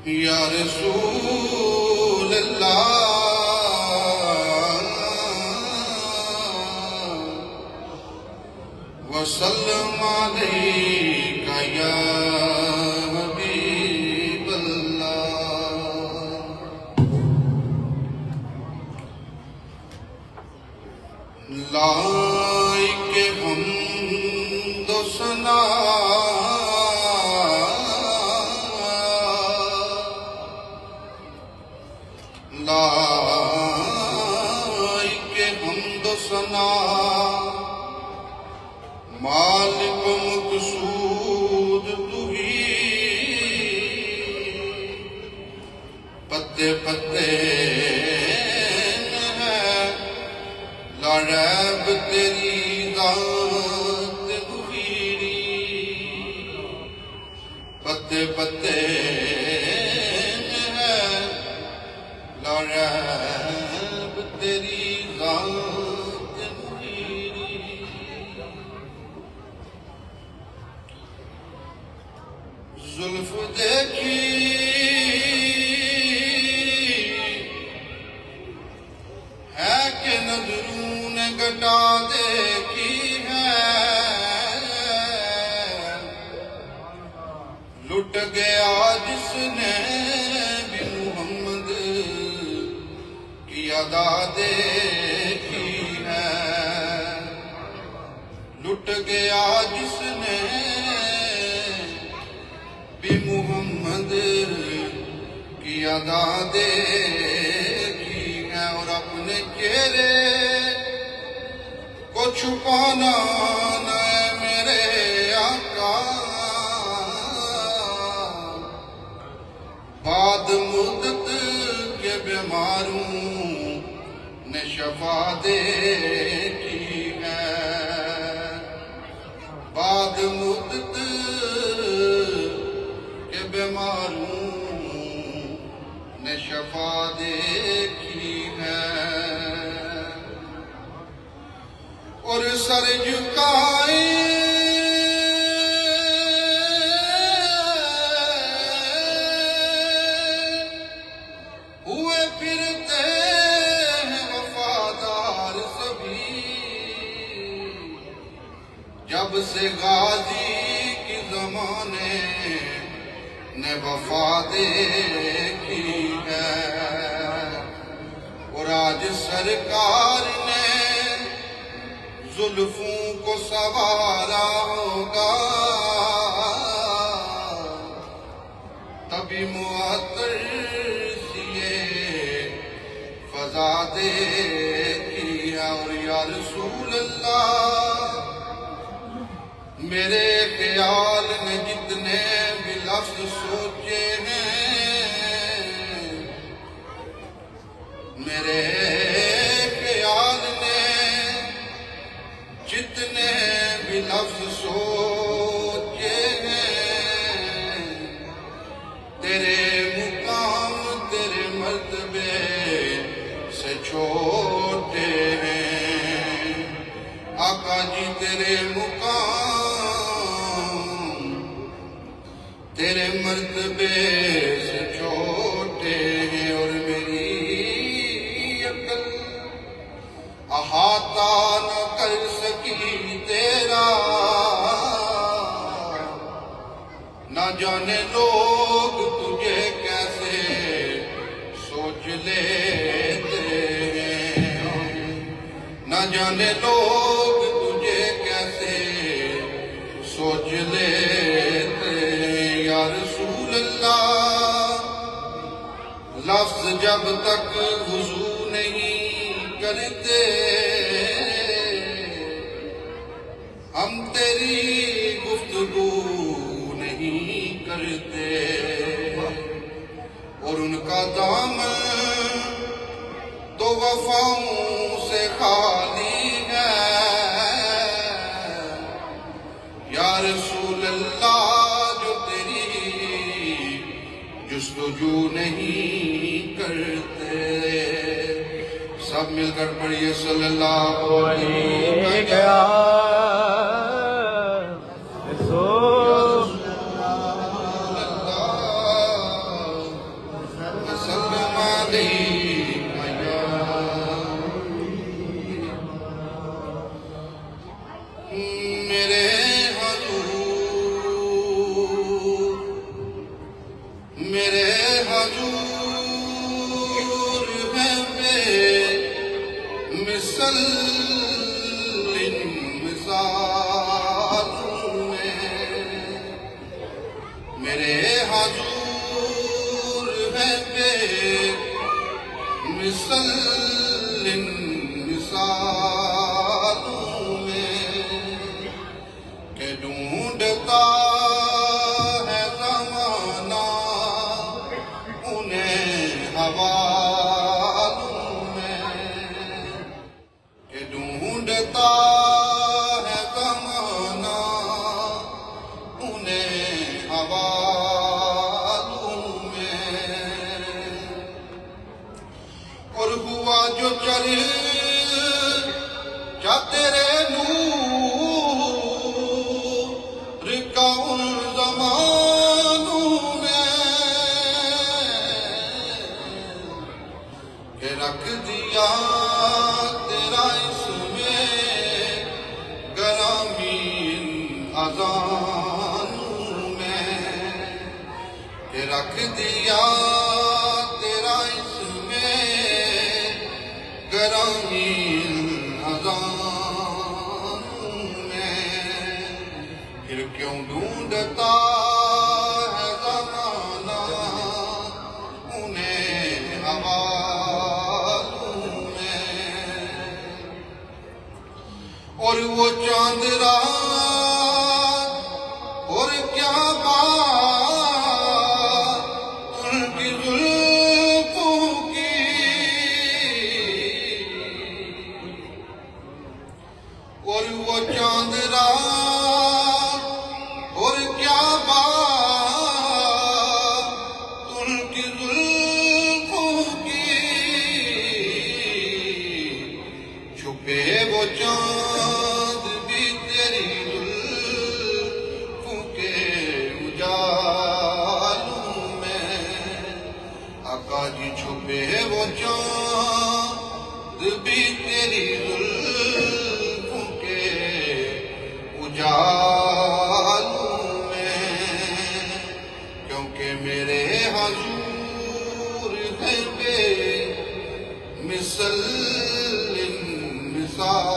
یا رسول اللہ وسلم علیک یا حبیب اللہ لائق حمد و ثنا لائق حمد و ثنا مالک مقصود تو ہی پتے پتے میں ہے لا ریب تیری ذات مفیری پتے پتے میں ہے لا ریب تیری ذات مفیری زلف دیکھی ہے کہ نظروں نے گٹا دیکھی ہے لٹ گیا جس نے بھی محمد کی ادا دیکھی ہے لٹ گیا جس نے بھی محمد کی ادا دیکھی ہے اور اپنے چہرے کو چھپانا نہ ہے میرے آقا بعد مدت کے بیماروں نے شفا دیکھی ہے بعد مدت کے بیماروں نے شفا دیکھی ہے اور سر جھکائے ہوئے پھرتے ہیں وفادار سبھی جب سے غازی کی زمانے نے وفا دیکھی ہے اور آج سرکار نے زلفوں کو سنوارا ہوگا تبھی معطر سیے فضا دیکھی ہے اور یا رسول اللہ میرے خیال نے جتنے بھی لفظ سوچے ہیں میرے خیال نے جتنے بھی لفظ سوچے ہیں تیرے مقام تیرے مرتبے سے چھوٹے ہیں آقا جی تیرے مقام تیرے مرتبے سے چھوٹے ہیں اور میری عقل احاطہ نہ کر سکی تیرا نہ جانے لوگ تجھے کیسے سوچ لیتے ہیں نہ جانے لوگ تجھے کیسے سوچ لیتے ہیں یا رسول اللہ لفظ جب تک وضو نہیں کرتے ہم تیری گفتگو نہیں کرتے اور ان کا دامن تو وفاؤں سے خالی ہے یا رسول اللہ جو تیری جستجو نہیں کرتے سب مل کر پڑھیے صلی اللہ علیہ وسلم مثال میں میرے حضور ہے بے مثل مثال میں کہ ڈھونڈتا ہے زمانہ انہیں حوالوں میں کہ ڈھونڈتا ہے زمانہ انہیں حوالوں میں اور ہوا جو چرچا تیرے نور کا ان زمانوں میں کہ رکھ دیا تیرا اس میں گرامی اذانوں میں کہ رکھ دیا تیرا اس میں گرامی اذانوں میں پھر کیوں ڈھونڈتا ہے زمانہ انہیں حوالوں میں اور وہ چاند رات اور کیا بات ان کی زلفوں کی اور وہ چاند رات اور کیا بات ان کی زلفوں کی چھپے وہ چاند بھی تیری زلفوں کے اجالوں میں آقا جی چھپے وہ چاند بھی تیری زلفوں کے اجالوں میں کیونکہ میرے حضور ہے بے مثل مثال